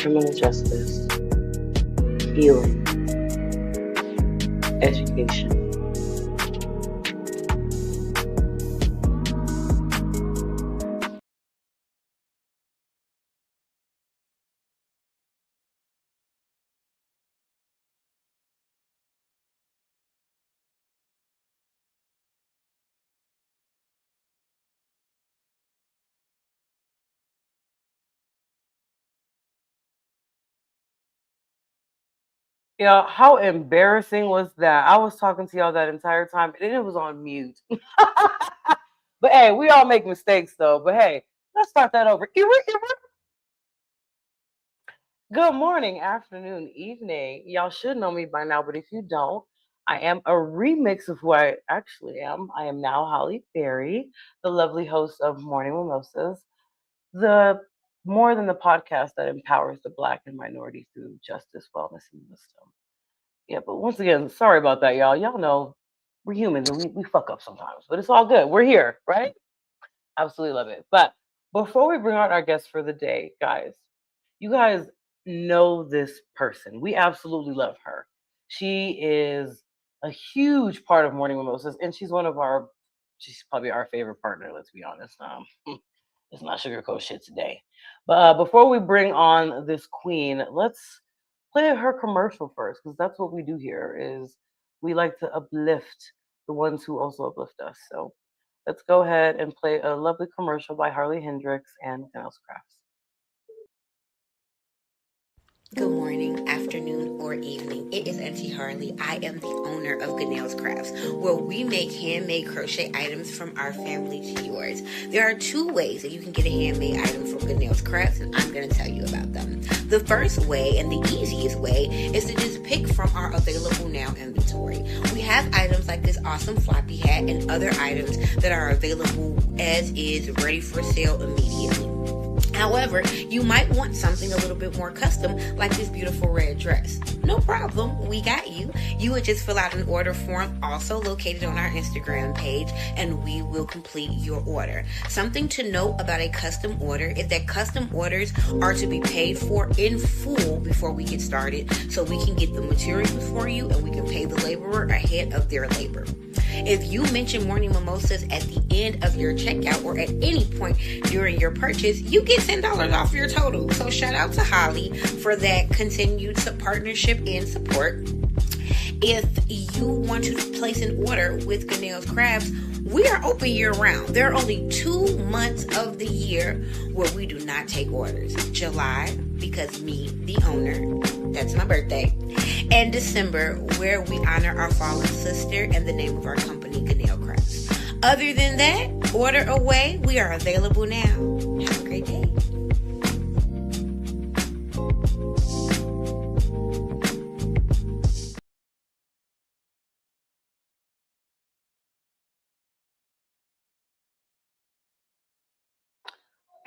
criminal justice, healing, education. Yeah, how embarrassing was that? I was talking to y'all that entire time and it was on mute. But hey, we all make mistakes though. But hey, let's start that over. Good morning, afternoon, evening. Y'all should know me by now, but if you don't, I am a remix of who I actually am. I am now Holly Berry, the lovely host of Morning Mimosas, the more than the podcast that empowers the Black and minority through justice, wellness, and wisdom. Yeah, but once again, sorry about that, y'all. Y'all know we're humans and we fuck up sometimes, but it's all good. We're here, right? Absolutely love it. But before we bring out our guest for the day, guys, you guys know this person. We absolutely love her. She is a huge part of Morning Mimosas, and she's probably our favorite partner, let's be honest. Let's not sugarcoat shit today. But before we bring on this queen, let's play her commercial first, because that's what we do here is we like to uplift the ones who also uplift us. So let's go ahead and play a lovely commercial by Harley Hendrixx and Ganell Crafts. Good morning, afternoon, or evening. It is Auntie Harley. I am the owner of Ganell's Crafts, where we make handmade crochet items from our family to yours. There are two ways that you can get a handmade item from Ganell's Crafts, and I'm going to tell you about them. The first way, and the easiest way, is to just pick from our available now inventory. We have items like this awesome floppy hat and other items that are available as is, ready for sale immediately. However, you might want something a little bit more custom, like this beautiful red dress. No problem, we got you. You would just fill out an order form, also located on our Instagram page, and we will complete your order. Something to note about a custom order is that custom orders are to be paid for in full before we get started, so we can get the materials for you and we can pay the laborer ahead of their labor. If you mention Morning Mimosas at the end of your checkout or at any point during your purchase, you get $10 off your total. So shout out to Holly for that continued partnership and support. If you want to place an order with Ganell's Crafts, we are open year round. There are only 2 months of the year where we do not take orders. July, because me, the owner, that's my birthday, and December, where we honor our fallen sister and the name of our company, Ganell Crafts. Other than that, order away. We are available now. Have a great day.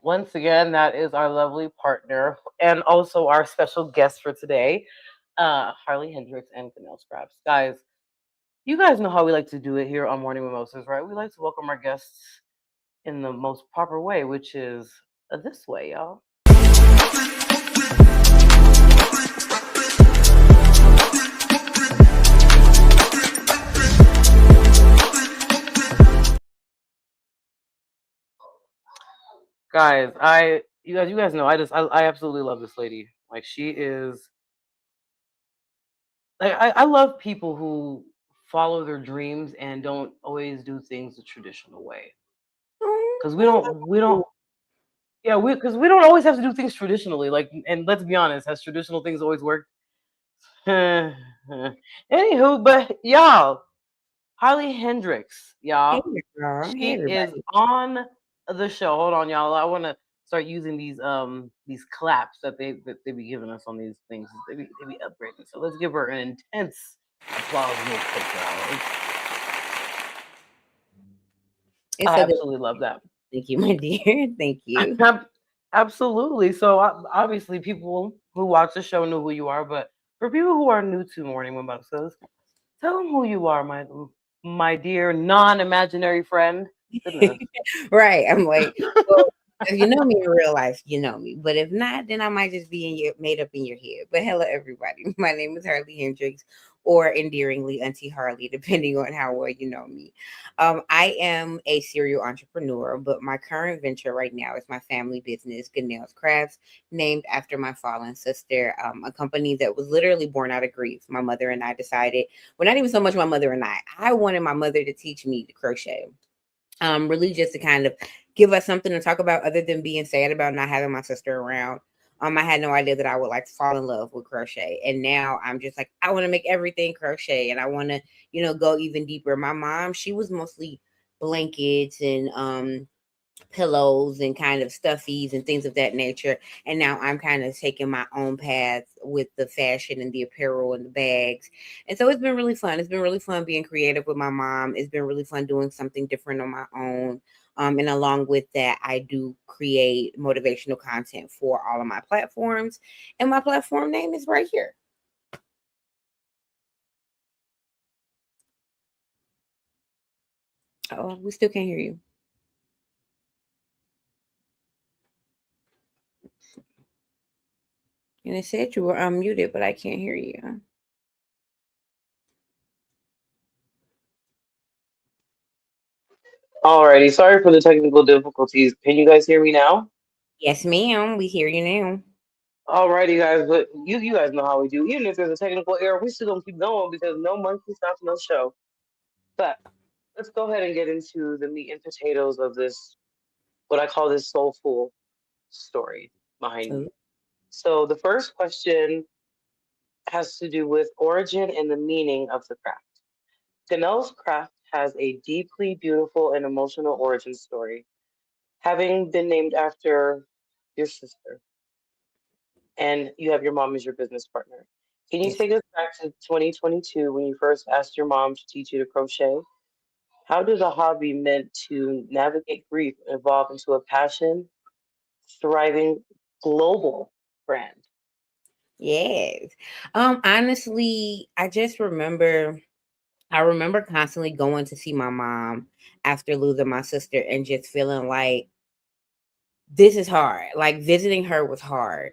Once again, that is our lovely partner and also our special guest for today, Harley Hendrixx and Ganell Scraps. Guys, you guys know how we like to do it here on Morning Mimosas, right? We like to welcome our guests in the most proper way, which is this way, y'all. Guys, you guys know I absolutely love this lady. Like she is like I love people who follow their dreams and don't always do things the traditional way. Because we don't yeah, we because we don't always have to do things traditionally. Like, and let's be honest, has traditional things always worked? Anywho, but y'all, Harley Hendrixx, Hey, y'all, girl. Hey, she is everybody. on the show. Hold on, y'all. I want to start using these claps that they be giving us on these things. They be upgrading. So let's give her an intense applause real quick, y'all. It's I so good. absolutely love that. Thank you, my dear. Thank you. Absolutely. So obviously, people who watch the show know who you are, but for people who are new to Morning Mimosas, tell them who you are, my dear non-imaginary friend. Goodness. Right. I'm like, well, If you know me in real life, you know me. But if not, then I might just be in your made up in your head. But hello, everybody. My name is Harley Hendrixx, or endearingly Auntie Harley, depending on how well you know me. I am a serial entrepreneur, but my current venture right now is my family business, Ganell's Crafts, named after my fallen sister. A company that was literally born out of grief. My mother and I decided, well, not even so much my mother and I wanted my mother to teach me to crochet, really just to kind of give us something to talk about other than being sad about not having my sister around. I had no idea that I would like fall in love with crochet. And now I'm just like, I want to make everything crochet and I want to, go even deeper. My mom, she was mostly blankets and pillows and kind of stuffies and things of that nature. And now I'm kind of taking my own path with the fashion and the apparel and the bags. And so it's been really fun. It's been really fun being creative with my mom. It's been really fun doing something different on my own. And along with that, I do create motivational content for all of my platforms. And my platform name is right here. Oh, we still can't hear you. And it said you were unmuted, but I can't hear you. Alrighty, sorry for the technical difficulties. Can you guys hear me now? Yes, ma'am. We hear you now. Alrighty, guys, but you guys know how we do. Even if there's a technical error, we still gonna keep going because no monkey stops no show. But let's go ahead and get into the meat and potatoes of this, what I call this soulful story behind me. So the first question has to do with origin and the meaning of the craft. Ganell's craft has a deeply beautiful and emotional origin story, having been named after your sister, and you have your mom as your business partner. Can you Yes. take us back to 2022 when you first asked your mom to teach you to crochet? How did a hobby meant to navigate grief evolve into a passion, thriving global brand? Yes. Honestly, I remember constantly going to see my mom after losing my sister and just feeling like this is hard. Like visiting her was hard.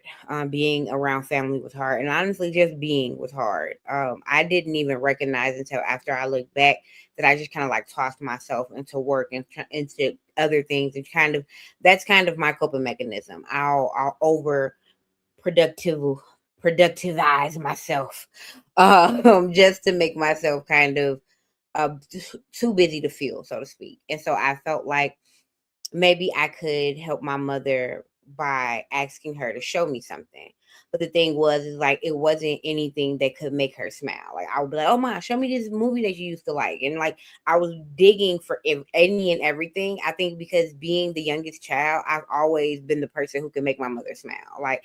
Being around family was hard. And honestly, just being was hard. I didn't even recognize until after I looked back that I just kind of like tossed myself into work and into other things and that's kind of my coping mechanism. I'll over productivize myself just to make myself kind of uh too busy to feel, so to speak. And so I felt like maybe I could help my mother by asking her to show me something. But the thing was, is like it wasn't anything that could make her smile. Like I would be like, "Oh my, show me this movie that you used to like," and like I was digging for any and everything. I think because being the youngest child, I've always been the person who can make my mother smile. Like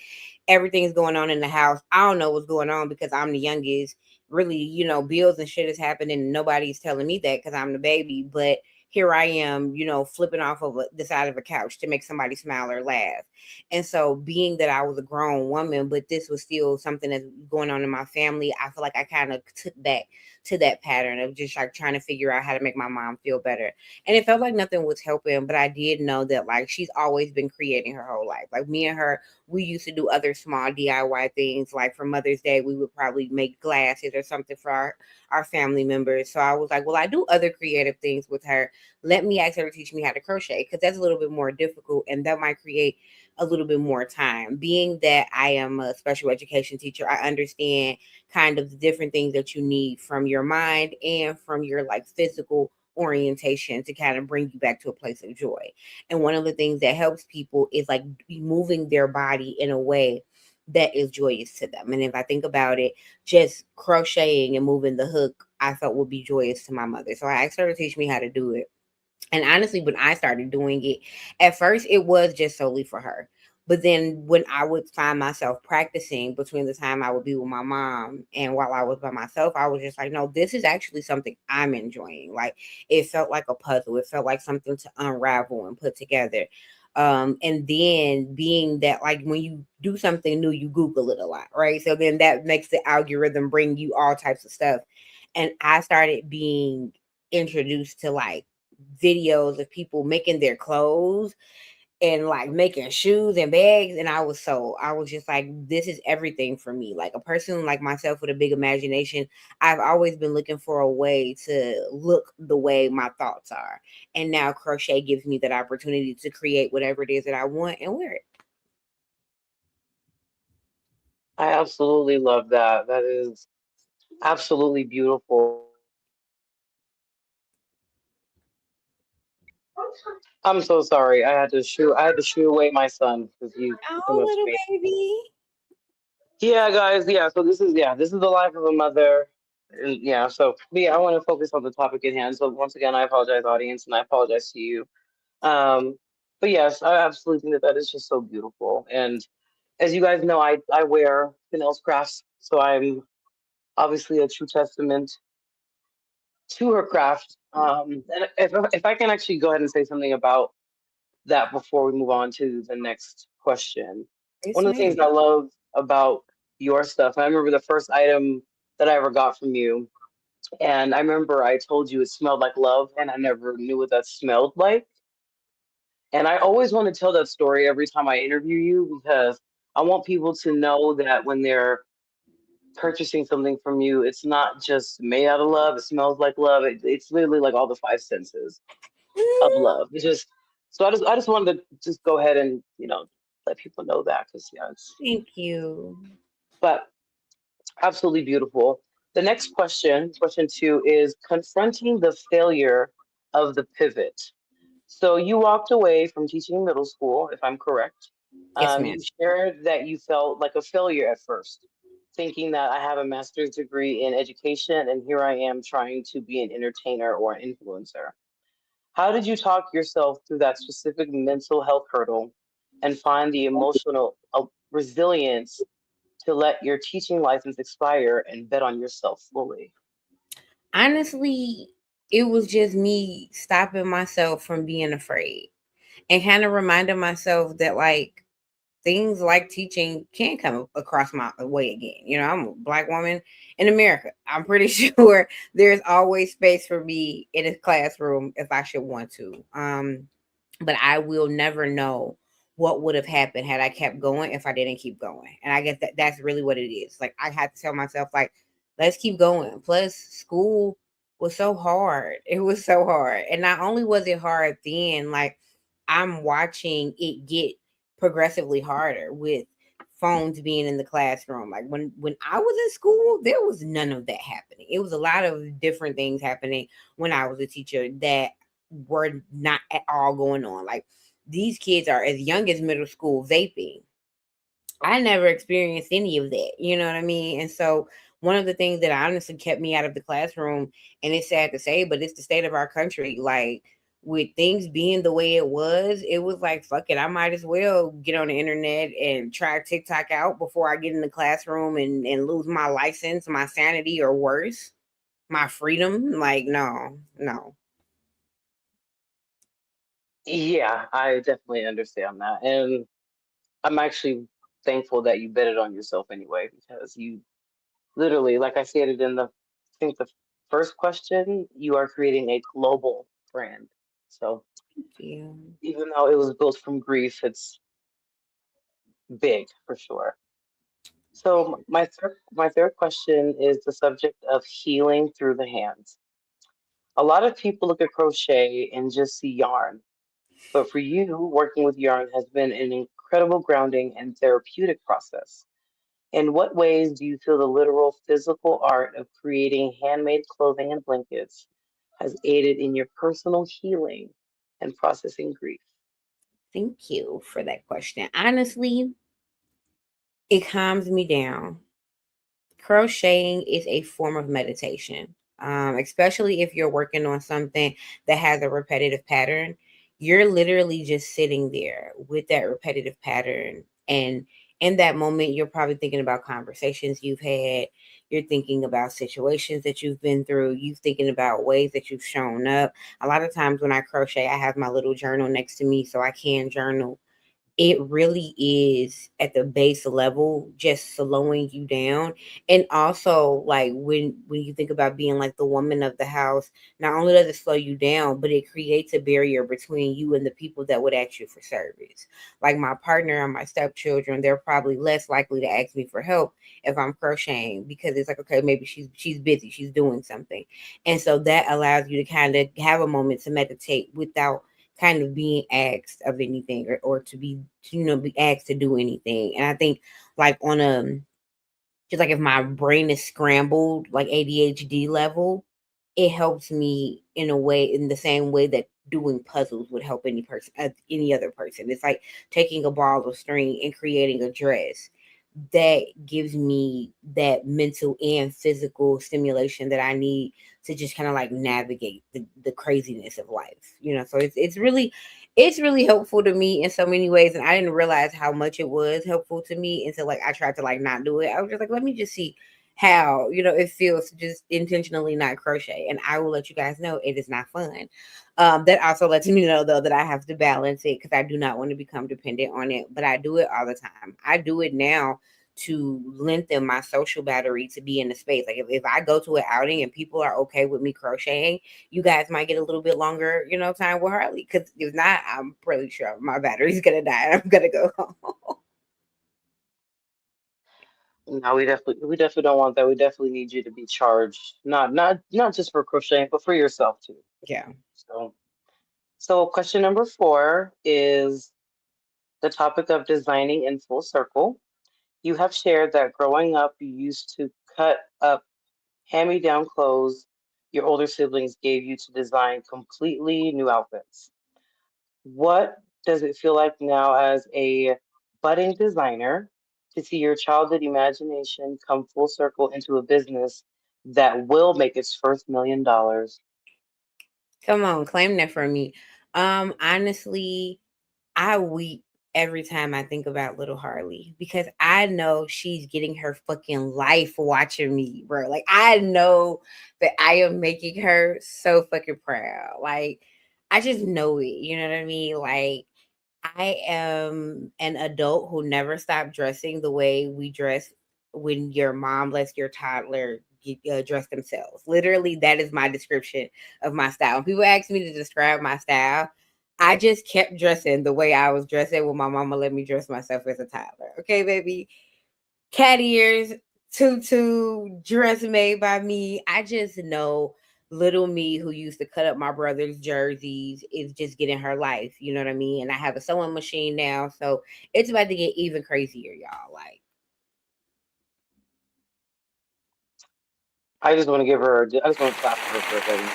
everything's going on in the house, I don't know what's going on because I'm the youngest. Really, bills and shit is happening, and nobody's telling me that because I'm the baby, but here I am, flipping off of the side of a couch to make somebody smile or laugh. And so, being that I was a grown woman, but this was still something that's going on in my family, I feel like I kind of took back to that pattern of just like trying to figure out how to make my mom feel better. And it felt like nothing was helping, but I did know that like she's always been creating her whole life. Like me and her, we used to do other small DIY things. Like for Mother's Day, we would probably make glasses or something for our family members. So I was like, well, I do other creative things with her. Let me ask her to teach me how to crochet because that's a little bit more difficult and that might create a little bit more time. Being that I am a special education teacher, I understand kind of the different things that you need from your mind and from your like physical orientation to kind of bring you back to a place of joy. And one of the things that helps people is like moving their body in a way that is joyous to them. And if I think about it, just crocheting and moving the hook, I felt would be joyous to my mother. So I asked her to teach me how to do it. And honestly, when I started doing it, at first it was just solely for her. But then when I would find myself practicing between the time I would be with my mom and while I was by myself, I was just like, no, this is actually something I'm enjoying. Like it felt like a puzzle. It felt like something to unravel and put together. And then being that like when you do something new, you Google it a lot, right? So then that makes the algorithm bring you all types of stuff. And I started being introduced to like videos of people making their clothes and like making shoes and bags. And I was just like, this is everything for me. Like a person like myself with a big imagination, I've always been looking for a way to look the way my thoughts are. And now crochet gives me that opportunity to create whatever it is that I want and wear it. I absolutely love that. That is absolutely beautiful. I'm so sorry. I had to shoo away my son because he's too Oh, much little space. baby. Yeah, guys. Yeah. So this is the life of a mother. And yeah. So I want to focus on the topic at hand. So once again, I apologize, audience, and I apologize to you. Um, but yes, I absolutely think that that is just so beautiful. And as you guys know, I wear Ganell's crafts, so I'm obviously a true testament to her craft. And if I can actually go ahead and say something about that before we move on to the next question. Yes, One of the ma'am. things I love about your stuff, I remember the first item that I ever got from you, and I remember I told you it smelled like love, and I never knew what that smelled like. And I always want to tell that story every time I interview you because I want people to know that when they're purchasing something from you, it's not just made out of love, it smells like love. It's literally like all the five senses of love. It's just I just wanted to just go ahead and let people know that because yeah, it's Thank you. but absolutely beautiful. The next question, question two, is confronting the failure of the pivot. So you walked away from teaching middle school, if I'm correct. Yes, ma'am. You shared that you felt like a failure at first, thinking that I have a master's degree in education and here I am trying to be an entertainer or an influencer. How did you talk yourself through that specific mental health hurdle and find the emotional resilience to let your teaching license expire and bet on yourself fully? Honestly, it was just me stopping myself from being afraid and kind of reminding myself that like things like teaching can come across my way again. You know, I'm a Black woman in America. I'm pretty sure there's always space for me in a classroom if I should want to. But I will never know what would have happened had I kept going if I didn't keep going. And I guess that's really what it is. Like I had to tell myself, like, let's keep going. Plus, school was so hard. It was so hard. And not only was it hard then, like I'm watching it get progressively harder with phones being in the classroom. Like when I was in school, there was none of that happening. It was a lot of different things happening when I was a teacher that were not at all going on. Like these kids are as young as middle school vaping. I never experienced any of that. You know what I mean? And so one of the things that honestly kept me out of the classroom, and it's sad to say, but it's the state of our country. Like with things being the way it was like, fuck it, I might as well get on the internet and try TikTok out before I get in the classroom and lose my license, my sanity, or worse, my freedom. Like, no, no. Yeah, I definitely understand that. And I'm actually thankful that you bet it on yourself anyway, because you literally, like I stated in I think the first question, you are creating a global brand. So Yeah. even though it was built from grief, it's big for sure. So my third question is the subject of healing through the hands. A lot of people look at crochet and just see yarn, but for you, working with yarn has been an incredible grounding and therapeutic process. In what ways do you feel the literal physical art of creating handmade clothing and blankets has aided in your personal healing and processing grief? Thank you for that question. Honestly, it calms me down. Crocheting is a form of meditation, especially if you're working on something that has a repetitive pattern. You're literally just sitting there with that repetitive pattern. And in that moment, you're probably thinking about conversations you've had. You're thinking about situations that you've been through. You're thinking about ways that you've shown up. A lot of times when I crochet, I have my little journal next to me so I can journal it really is at the base level just slowing you down. And also, like, when you think about being like the woman of the house, not only does it slow you down, but it creates a barrier between you and the people that would ask you for service. Like my partner and my stepchildren, they're probably less likely to ask me for help if I'm crocheting, because it's like, okay, maybe she's busy, she's doing something. And so that allows you to kind of have a moment to meditate without kind of being asked of anything, or to be, be asked to do anything. And I think, like, on a, just like if my brain is scrambled, like ADHD level, it helps me in a way, in the same way that doing puzzles would help any person, any other person. It's like taking a ball of string and creating a dress. That gives me that mental and physical stimulation that I need to just kind of like navigate the craziness of life. So it's really helpful to me in so many ways. And I didn't realize how much it was helpful to me until, like, I tried to like not do it. I was just like, let me just see how it feels to just intentionally not crochet. And I will let you guys know it is not fun. That also lets me know, though, that I have to balance it, because I do not want to become dependent on it. But I do it all the time. I do it now to lengthen my social battery, to be in the space. Like, if I go to an outing and people are okay with me crocheting, you guys might get a little bit longer, time with Harley. Because if not, I'm pretty sure my battery's gonna die and I'm gonna go home. No, we definitely don't want that. We definitely need you to be charged, not just for crocheting, but for yourself too. Yeah. So, so question number four is the topic of designing in full circle. You have shared that growing up, you used to cut up hand-me-down clothes your older siblings gave you to design completely new outfits. What does it feel like now as a budding designer to see your childhood imagination come full circle into a business that will make its first $1 million? Come on, claim that for me. Honestly, I weep every time I think about little Harley, because I know she's getting her fucking life watching me, bro. Like, I know that I am making her so fucking proud. Like, I just know it. You know what I mean? Like, I am an adult who never stopped dressing the way we dress when your mom lets your toddler dress themselves. Literally, that is my description of my style. When people ask me to describe my style, I just kept dressing the way I was dressing when my mama let me dress myself as a toddler. Okay, baby. Cat ears, tutu, dress made by me. I just know little me, who used to cut up my brother's jerseys, is just getting her life. You know what I mean? And I have a sewing machine now. So it's about to get even crazier, y'all. Like, I just want to give her, I just want to clap for her for a second.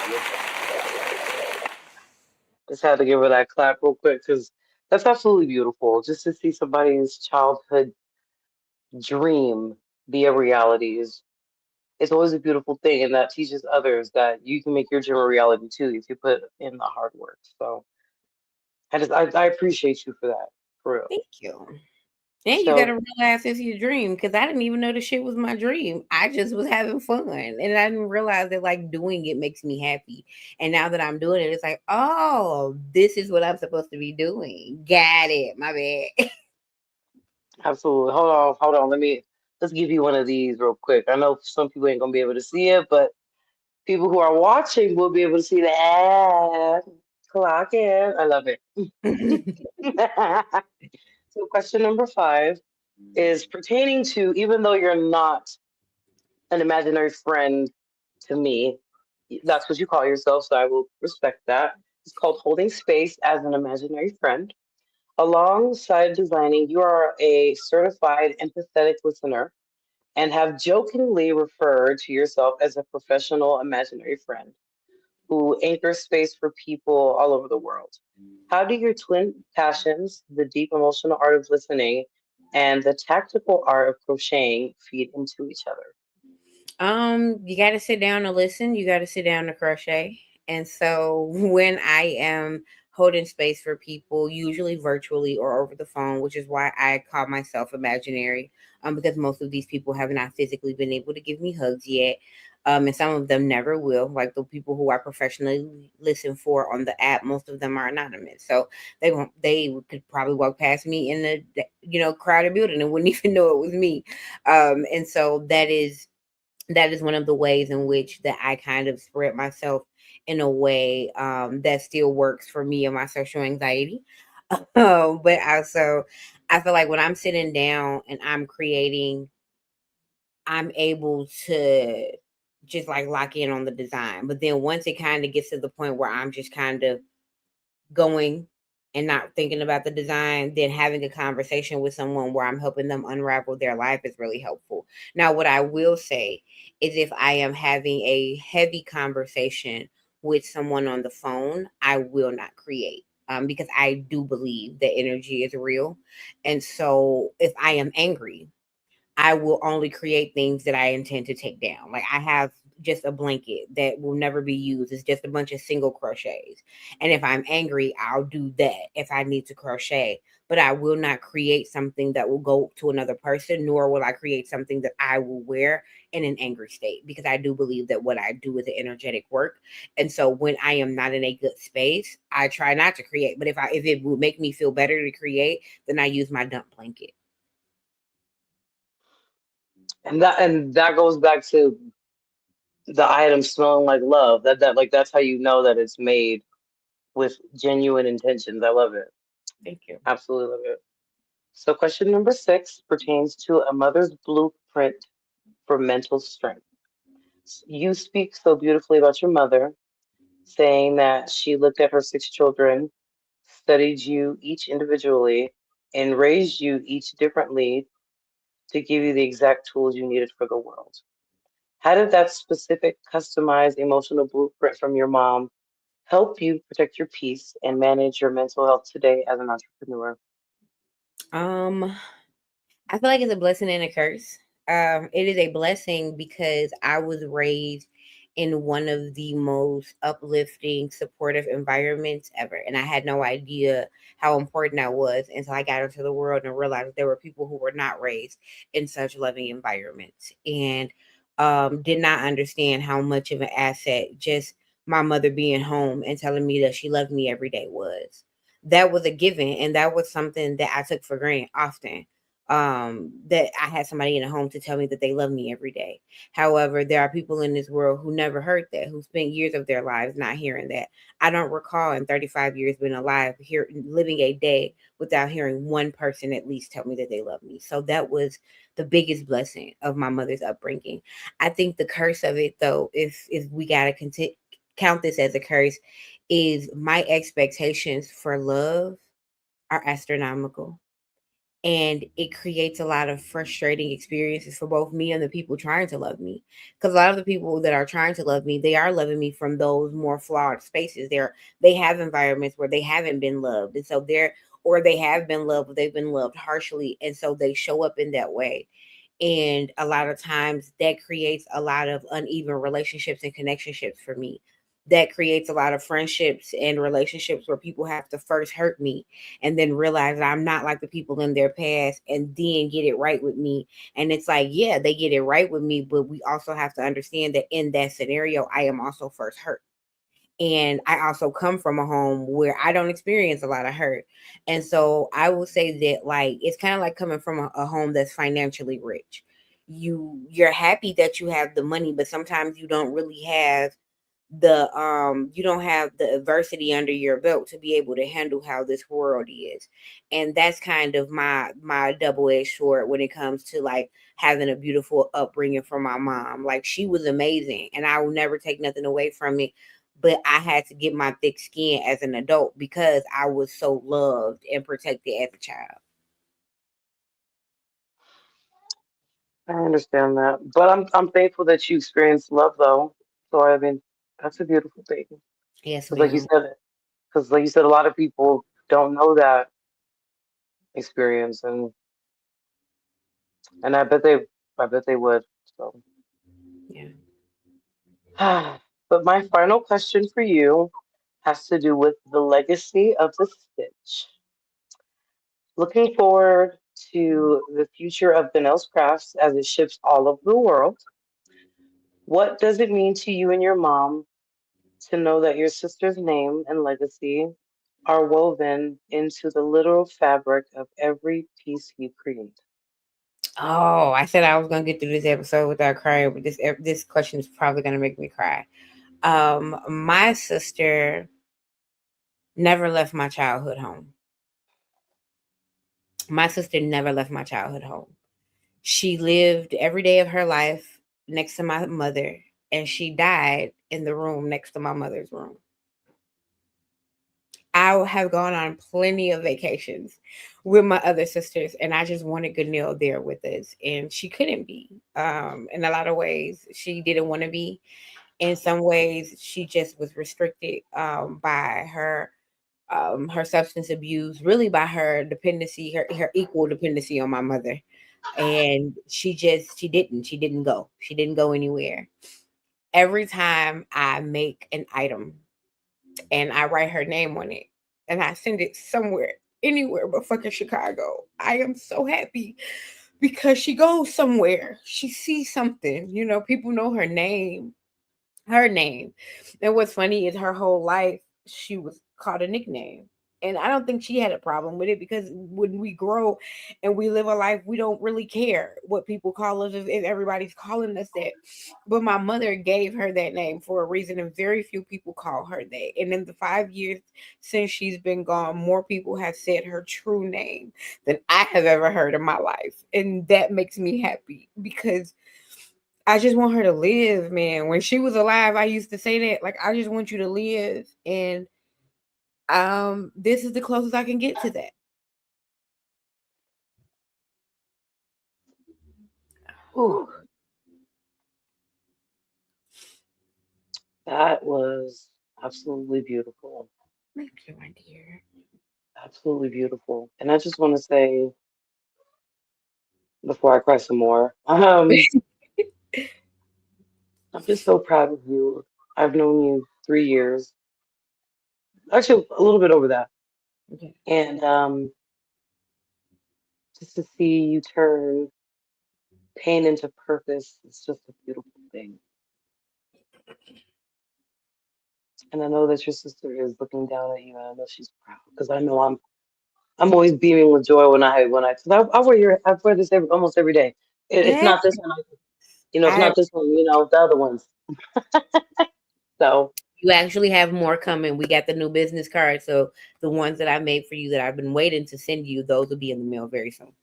Just had to give her that clap real quick because that's absolutely beautiful. Just to see somebody's childhood dream be a reality is it's always a beautiful thing, and that teaches others that you can make your dream a reality too if you put in the hard work. So I appreciate you for that, for real. thank you. And you So gotta realize it's your dream, because I didn't even know the shit was my dream. I just was having fun, and I didn't realize that, like, doing it makes me happy. And now that I'm doing it, it's like, oh, this is what I'm supposed to be doing. Got it. My bad. absolutely, hold on. Let's give you one of these real quick. I know some people ain't gonna be able to see it, but people who are watching will be able to see the ad. Clock in. I love it. So question number five is pertaining to, even though you're not an imaginary friend to me, that's what you call yourself, so I will respect that. It's called holding space as an imaginary friend. Alongside designing, you are a certified empathetic listener and have jokingly referred to yourself as a professional imaginary friend who anchors space for people all over the world. How do your twin passions, the deep emotional art of listening and the tactical art of crocheting, feed into each other? You got to sit down to listen. You got to sit down to crochet. And so when I am holding space for people, usually virtually or over the phone, which is why I call myself imaginary, because most of these people have not physically been able to give me hugs yet. And some of them never will. Like the people who I professionally listen for on the app, most of them are anonymous, so they won't. They could probably walk past me in the crowded building and wouldn't even know it was me. And so that is one of the ways in which that I kind of spread myself in a way that still works for me and my social anxiety. But also, I feel like when I'm sitting down and I'm creating, I'm able to just like lock in on the design. But then once it kind of gets to the point where I'm just kind of going and not thinking about the design, then having a conversation with someone where I'm helping them unravel their life is really helpful. Now, what I will say is if I am having a heavy conversation with someone on the phone, I will not create. Because I do believe that energy is real. And so if I am angry, I will only create things that I intend to take down. Like I have just a blanket that will never be used. It's just a bunch of single crochets. And if I'm angry, I'll do that if I need to crochet. But I will not create something that will go to another person, nor will I create something that I will wear in an angry state because I do believe that what I do is an energetic work. And so when I am not in a good space, I try not to create. But if it would make me feel better to create, then I use my dump blanket. And that goes back to the item smelling like love. That's how you know that it's made with genuine intentions. I love it. Thank you. Absolutely love it. So question number 6 pertains to a mother's blueprint for mental strength. You speak so beautifully about your mother, saying that she looked at her 6 children, studied you each individually, and raised you each differently to give you the exact tools you needed for the world. How did that specific, customized emotional blueprint from your mom help you protect your peace and manage your mental health today as an entrepreneur? Um, I feel like it's a blessing and a curse. It is a blessing because I was raised in one of the most uplifting, supportive environments ever. And I had no idea how important that was until I got into the world and realized there were people who were not raised in such loving environments and did not understand how much of an asset just my mother being home and telling me that she loved me every day was. That was a given, and that was something that I took for granted often, that I had somebody in the home to tell me that they love me every day. However, there are people in this world who never heard that, who spent years of their lives not hearing that. I don't recall in 35 years being alive here living a day without hearing one person at least tell me that they love me. So that was the biggest blessing of my mother's upbringing. I think the curse of it though, if we gotta count this as a curse, is my expectations for love are astronomical, and it creates a lot of frustrating experiences for both me and the people trying to love me, because a lot of the people that are trying to love me, they are loving me from those more flawed spaces. They have environments where they haven't been loved, and so they're or they have been loved, but they've been loved harshly, and so they show up in that way. And a lot of times that creates a lot of uneven relationships and connectionships for me. That creates a lot of friendships and relationships where people have to first hurt me and then realize that I'm not like the people in their past and then get it right with me. And it's like, yeah, they get it right with me, but we also have to understand that in that scenario, I am also first hurt. And I also come from a home where I don't experience a lot of hurt. And so I will say that like it's kind of like coming from a home that's financially rich. You're happy that you have the money, but sometimes you don't really have you don't have the adversity under your belt to be able to handle how this world is. And that's kind of my double-edged sword when it comes to like having a beautiful upbringing from my mom. Like she was amazing and I will never take nothing away from it, but I had to get my thick skin as an adult because I was so loved and protected as a child. I understand that, but I'm thankful that you experienced love though. So I mean, that's a beautiful thing. Yes, Because like you ma'am. said, because like you said, a lot of people don't know that experience, and I bet they would. So, Yeah. but my final question for you has to do with the legacy of the stitch. Looking forward to the future of Ganell's Crafts as it ships all over the world. What does it mean to you and your mom to know that your sister's name and legacy are woven into the literal fabric of every piece you create? Oh, I said I was gonna get through this episode without crying, but this question is probably gonna make me cry. My sister never left my childhood home. My sister never left my childhood home. She lived every day of her life next to my mother, and she died in the room next to my mother's room. I have gone on plenty of vacations with my other sisters, and I just wanted Ganell there with us, and she couldn't be. In a lot of ways, she didn't want to be. In some ways, she just was restricted by her substance abuse, really by her dependency, her equal dependency on my mother. And she didn't go anywhere. Every time I make an item and I write her name on it and I send it somewhere, anywhere but fucking Chicago, I am so happy because she goes somewhere. She sees something, people know her name. And what's funny is her whole life she was called a nickname. And I don't think she had a problem with it because when we grow and we live a life, we don't really care what people call us if everybody's calling us that. But my mother gave her that name for a reason, and very few people call her that. And in the 5 years since she's been gone, more people have said her true name than I have ever heard in my life. And that makes me happy because I just want her to live, man. When she was alive, I used to say that, like, I just want you to live, and this is the closest I can get to that. Whew, that was absolutely beautiful. Thank you, my dear. Absolutely beautiful. And I just want to say, before I cry some more, I'm just so proud of you. I've known you 3 years, actually a little bit over that. Okay. And just to see you turn pain into purpose is just a beautiful thing. And I know that your sister is looking down at you, and I know she's proud because I know I'm always beaming with joy because I wear this almost every day. It's Yeah, not this one, it's I not this one, the other ones. So, you actually have more coming. We got the new business card, so the ones that I made for you that I've been waiting to send you, those will be in the mail very soon.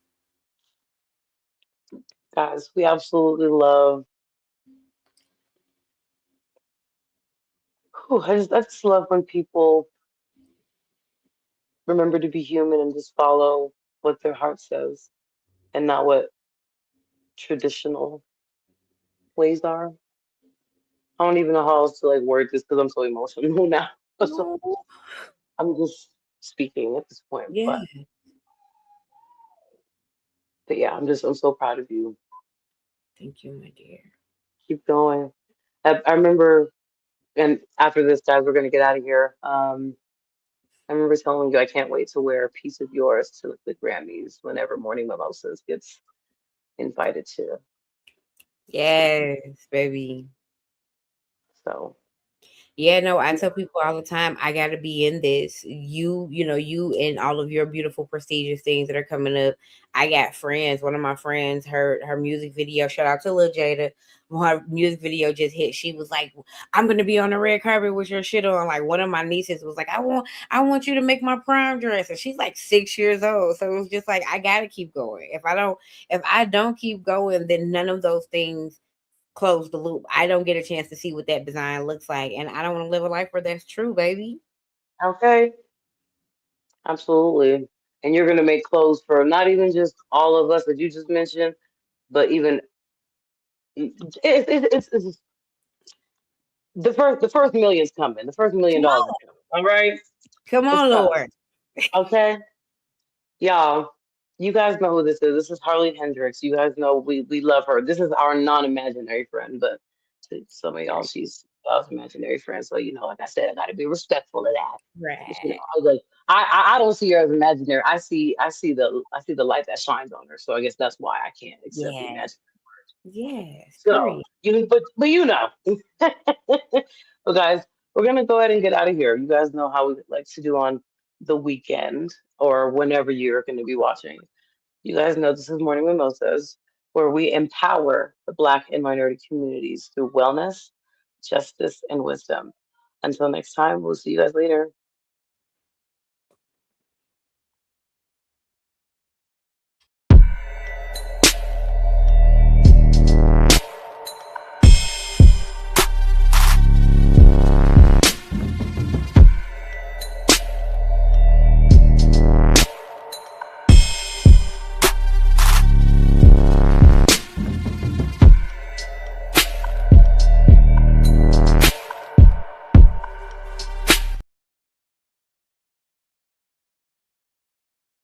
guys, we absolutely love. I just love when people remember to be human and just follow what their heart says and not what traditional ways are. I don't even know how else to like word this because I'm so emotional now. So No. I'm just speaking at this point. Yeah, But yeah, I'm so proud of you. thank you, my dear. Keep going. I remember, and after this, guys, we're gonna get out of here. I remember telling you I can't wait to wear a piece of yours to the Grammys whenever Morning Mimosas gets invited to the. Yes, baby. So Yeah, no, I tell people all the time, I gotta be in this. You and all of your beautiful prestigious things that are coming up. I got friends. One of my friends, her music video, shout out to Lil Jada. When her music video just hit, she was like, I'm gonna be on the red carpet with your shit on. Like one of my nieces was like, I want you to make my prom dress. And she's like 6 years old. So it was just like I gotta keep going. If I don't keep going, then none of those things close the loop. I don't get a chance to see what that design looks like, and I don't want to live a life where that's true, baby. okay, absolutely. And you're gonna make clothes for not even just all of us that you just mentioned, but even it's the first million's coming. The first million Come dollars is on, coming. All right, come it's on, coming. Lord. Okay, y'all. You guys know who this is. This is Harley Hendrixx. You guys know we love her. This is our non-imaginary friend, but to some of y'all, she's y'all's imaginary friend. So like I said, I got to be respectful of that. But, Right. I was like, I don't see her as imaginary. I see the light that shines on her. So I guess that's why I can't accept the Yeah. imaginary. Yes, So period. but you know. Well, guys, we're gonna go ahead and get out of here. You guys know how we like to do on the weekend or whenever you're gonna be watching. You guys know this is Morning Mimosas, where we empower the Black and minority communities through wellness, justice, and wisdom. Until next time, we'll see you guys later.